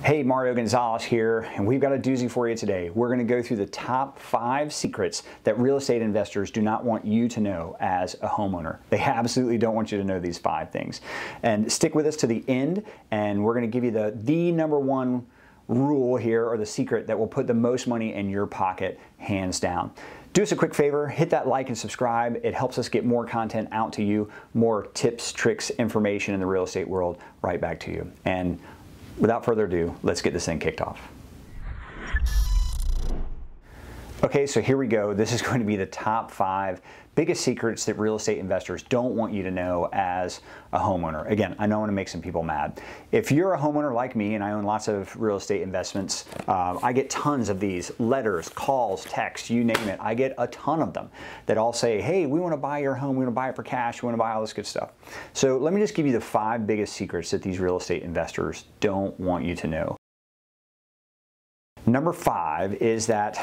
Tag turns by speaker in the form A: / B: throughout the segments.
A: Hey, Mario Gonzalez here, and we've got a doozy for you today. We're going to go through the top 5 secrets that real estate investors do not want you to know as a homeowner. They absolutely don't want you to know these 5 things. And stick with us to the end, and we're going to give you the number 1 rule here, or the secret that will put the most money in your pocket, hands down. Do us a quick favor, hit that like and subscribe. It helps us get more content out to you, more tips, tricks, information in the real estate world right back to you. And without further ado, let's get this thing kicked off. Okay, so here we go. This is going to be the top 5 biggest secrets that real estate investors don't want you to know as a homeowner. Again, I know I'm going to make some people mad. If you're a homeowner like me, and I own lots of real estate investments, I get tons of these letters, calls, texts, you name it. I get a ton of them that all say, hey, we want to buy your home, we want to buy it for cash, we want to buy all this good stuff. So let me just give you the 5 biggest secrets that these real estate investors don't want you to know. Number 5 is that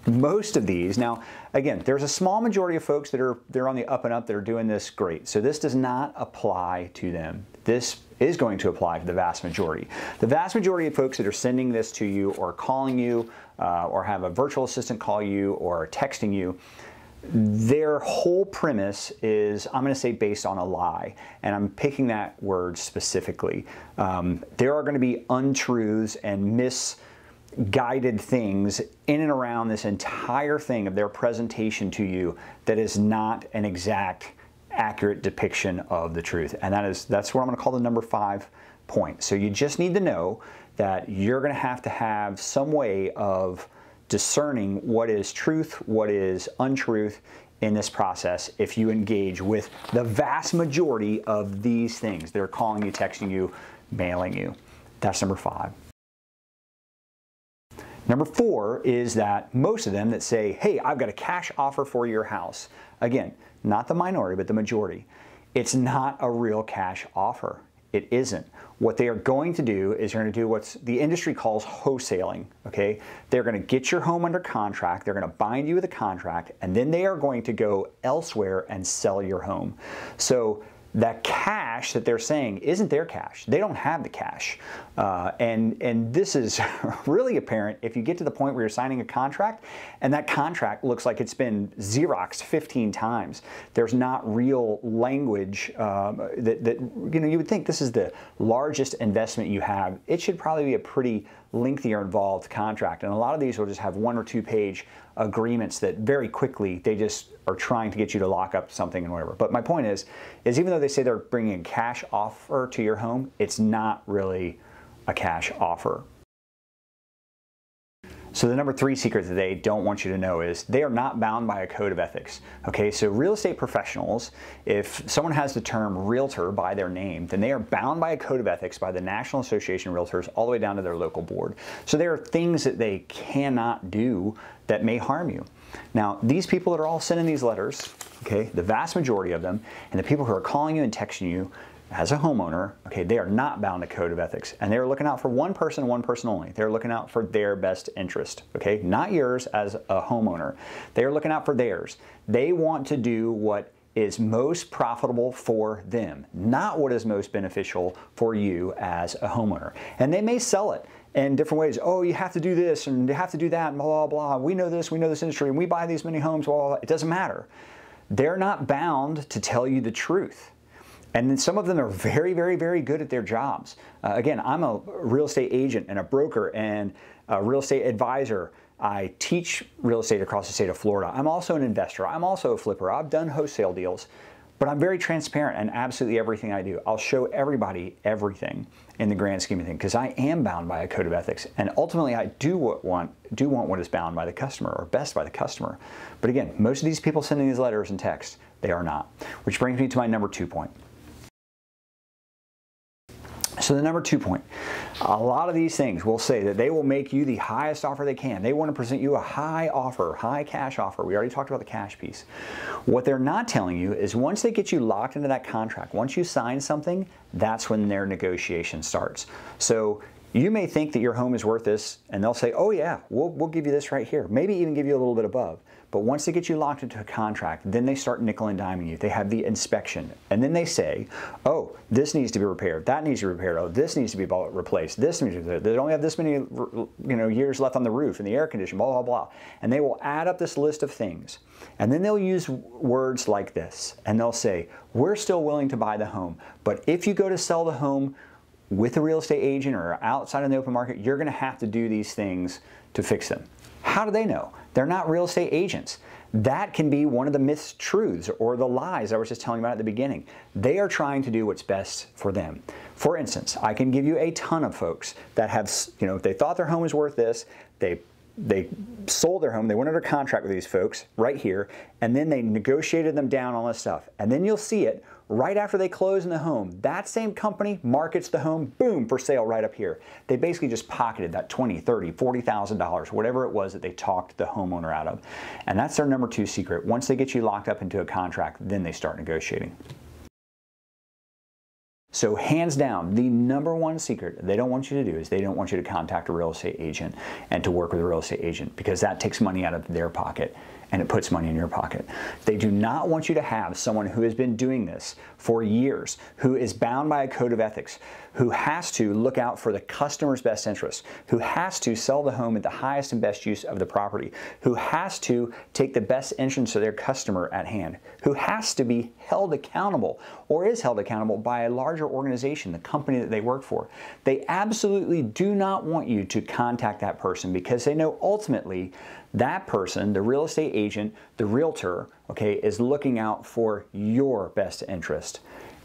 A: most of these, now again, there's a small majority of folks that they're on the up and up that are doing this great. So this does not apply to them. This is going to apply to the vast majority. The vast majority of folks that are sending this to you or calling you or have a virtual assistant call you or texting you, their whole premise is, I'm going to say, based on a lie, and I'm picking that word specifically. There are going to be untruths and misguided things in and around this entire thing of their presentation to you that is not an exact, accurate depiction of the truth. And that's what I'm going to call the number 5 point. So you just need to know that you're going to have some way of discerning what is truth, what is untruth in this process if you engage with the vast majority of these things. They're calling you, texting you, mailing you. That's number 5. Number 4 is that most of them that say, hey, I've got a cash offer for your house. Again, not the minority, but the majority. It's not a real cash offer. It isn't. What they are going to do is they're going to do what the industry calls wholesaling, okay? They're going to get your home under contract, they're going to bind you with a contract, and then they are going to go elsewhere and sell your home. So that cash that they're saying isn't their cash. They don't have the cash. And this is really apparent if you get to the point where you're signing a contract and that contract looks like it's been Xeroxed 15 times. There's not real language that you would think this is the largest investment you have. It should probably be a pretty lengthy or involved contract. And a lot of these will just have 1 or 2 page agreements that very quickly they just are trying to get you to lock up something and whatever. But my point is even though they say they're bringing a cash offer to your home, it's not really a cash offer. So the number 3 secret that they don't want you to know is they are not bound by a code of ethics. Okay, so real estate professionals, if someone has the term realtor by their name, then they are bound by a code of ethics by the National Association of Realtors all the way down to their local board. So there are things that they cannot do that may harm you. Now, these people that are all sending these letters, okay, the vast majority of them, and the people who are calling you and texting you as a homeowner, okay, they are not bound to code of ethics, and they're looking out for one person only. They're looking out for their best interest, okay, not yours as a homeowner. They're looking out for theirs. They want to do what is most profitable for them, not what is most beneficial for you as a homeowner. And they may sell it in different ways. Oh, you have to do this and you have to do that and blah, blah, blah. We know this industry, and we buy these many homes, blah, blah, blah. It doesn't matter. They're not bound to tell you the truth. And then some of them are very, very, very good at their jobs. Again, I'm a real estate agent and a broker and a real estate advisor. I teach real estate across the state of Florida. I'm also an investor. I'm also a flipper. I've done wholesale deals. But I'm very transparent in absolutely everything I do. I'll show everybody everything in the grand scheme of things because I am bound by a code of ethics. And ultimately, I do want what is bound by the customer or best by the customer. But again, most of these people sending these letters and texts, they are not. Which brings me to my number 2 point. So the number 2 point, a lot of these things will say that they will make you the highest offer they can. They want to present you a high offer, high cash offer. We already talked about the cash piece. What they're not telling you is once they get you locked into that contract, once you sign something, that's when their negotiation starts. So You may think that your home is worth this, and they'll say, oh yeah, we'll give you this right here. Maybe even give you a little bit above. But once they get you locked into a contract, then they start nickel and diming you. They have the inspection, and then they say, oh, this needs to be repaired, that needs to be repaired, oh, this needs to be replaced, this needs to be repaired. They don't have this many years left on the roof and the air conditioning, blah, blah, blah. And they will add up this list of things. And then they'll use words like this, and they'll say, we're still willing to buy the home, but if you go to sell the home with a real estate agent or outside in the open market, you're going to have to do these things to fix them. How do they know? They're not real estate agents. That can be one of the mistruths or the lies I was just telling you about at the beginning. They are trying to do what's best for them. For instance, I can give you a ton of folks that have, they thought their home was worth this, they sold their home, they went under contract with these folks right here, and then they negotiated them down on this stuff. And then you'll see it right after they close in the home. That same company markets the home, boom, for sale right up here. They basically just pocketed that $20,000, $30,000, $40,000, whatever it was that they talked the homeowner out of. And that's their number 2 secret. Once they get you locked up into a contract, then they start negotiating. So hands down, the number 1 secret they don't want you to do is they don't want you to contact a real estate agent and to work with a real estate agent, because that takes money out of their pocket and it puts money in your pocket. They do not want you to have someone who has been doing this for years, who is bound by a code of ethics, who has to look out for the customer's best interest, who has to sell the home at the highest and best use of the property, who has to take the best interest of their customer at hand, who has to be held accountable or is held accountable by a larger organization, the company that they work for. They absolutely do not want you to contact that person, because they know ultimately that person, the real estate agent, the realtor, okay, is looking out for your best interest.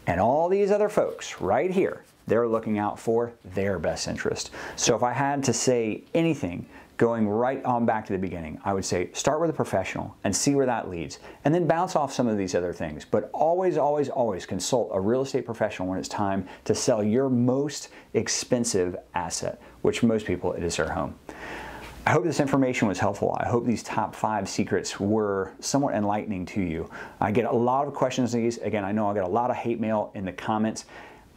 A: And all these other folks right here, they're looking out for their best interest. So if I had to say anything going right on back to the beginning, I would say start with a professional and see where that leads, and then bounce off some of these other things. But always, always, always consult a real estate professional when it's time to sell your most expensive asset, which most people, it is their home. I hope this information was helpful. I hope these top 5 secrets were somewhat enlightening to you. I get a lot of questions on these. Again, I know I get a lot of hate mail in the comments.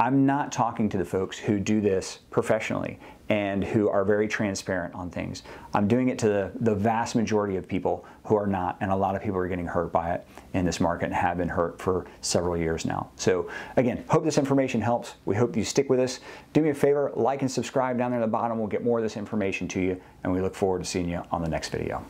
A: I'm not talking to the folks who do this professionally and who are very transparent on things. I'm doing it to the vast majority of people who are not, and a lot of people are getting hurt by it in this market and have been hurt for several years now. So again, hope this information helps. We hope you stick with us. Do me a favor, like and subscribe down there at the bottom. We'll get more of this information to you, and we look forward to seeing you on the next video.